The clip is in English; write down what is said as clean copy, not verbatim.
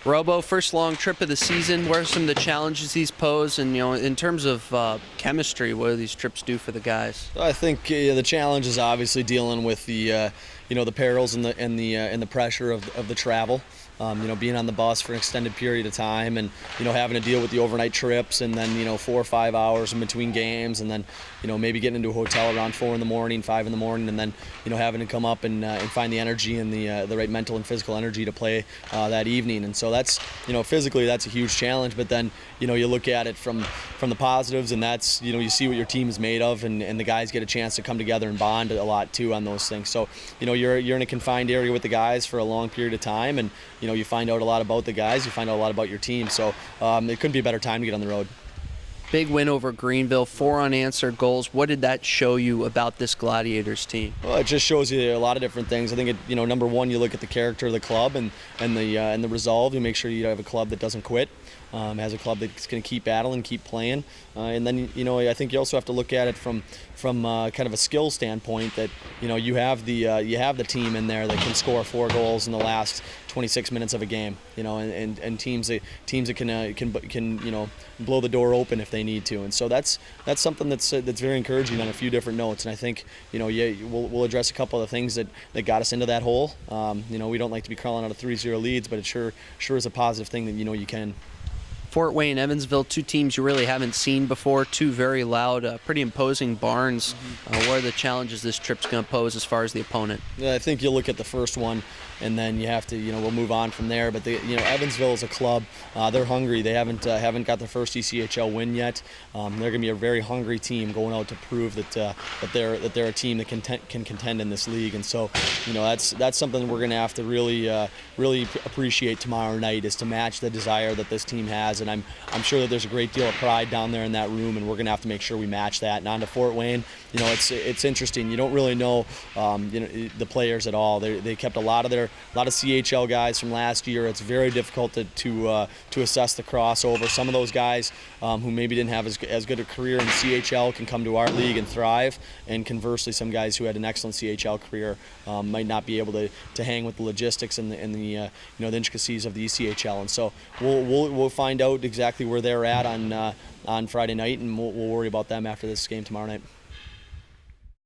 Robo, first long trip of the season. What are some of the challenges these pose? And in terms of chemistry, what do these trips do for the guys? I think the challenge is obviously dealing with the the perils and the pressure of the travel. Being on the bus for an extended period of time, and having to deal with the overnight trips, and then 4 or 5 hours in between games, and then maybe getting into a hotel around 4 in the morning, 5 in the morning, and then having to come up and find the energy and the right mental and physical energy to play that evening. And so that's physically that's a huge challenge. But then you look at it from the positives, and that's you see what your team is made of, and the guys get a chance to come together and bond a lot too on those things. So you're in a confined area with the guys for a long period of time, and you find out a lot about the guys, you find out a lot about your team. So it couldn't be a better time to get on the road. Big win over Greenville, 4 unanswered goals. What did that show you about this Gladiators team? Well, it just shows you a lot of different things. I think number one, you look at the character of the club and the resolve. You make sure you have a club that doesn't quit. Has a club that's going to keep battling, keep playing, and then I think you also have to look at it from kind of a skill standpoint, that you have the team in there that can score 4 goals in the last 26 minutes of a game, and teams that can blow the door open if they need to, and so that's something that's very encouraging on a few different notes. And I think we'll address a couple of the things that got us into that hole. We don't like to be crawling out of 3-0 leads, but it sure is a positive thing that you can. Fort Wayne, Evansville, 2 teams you really haven't seen before, 2 very loud, pretty imposing barns. What are the challenges this trip's going to pose as far as the opponent? Yeah, I think you'll look at the first one, and then you have to, we'll move on from there. But Evansville is a club. They're hungry. They haven't got their first ECHL win yet. They're going to be a very hungry team going out to prove that they're a team that can contend in this league. And so, that's something we're going to have to really appreciate tomorrow night, is to match the desire that this team has. And I'm sure that there's a great deal of pride down there in that room, and we're going to have to make sure we match that. And on to Fort Wayne, it's interesting. You don't really know the players at all. They kept a lot of CHL guys from last year. It's very difficult to assess the crossover. Some of those guys who maybe didn't have as good a career in CHL can come to our league and thrive, and conversely, some guys who had an excellent CHL career might not be able to hang with the logistics and the intricacies of the ECHL. And so we'll find out exactly where they're at on Friday night, and we'll worry about them after this game tomorrow night.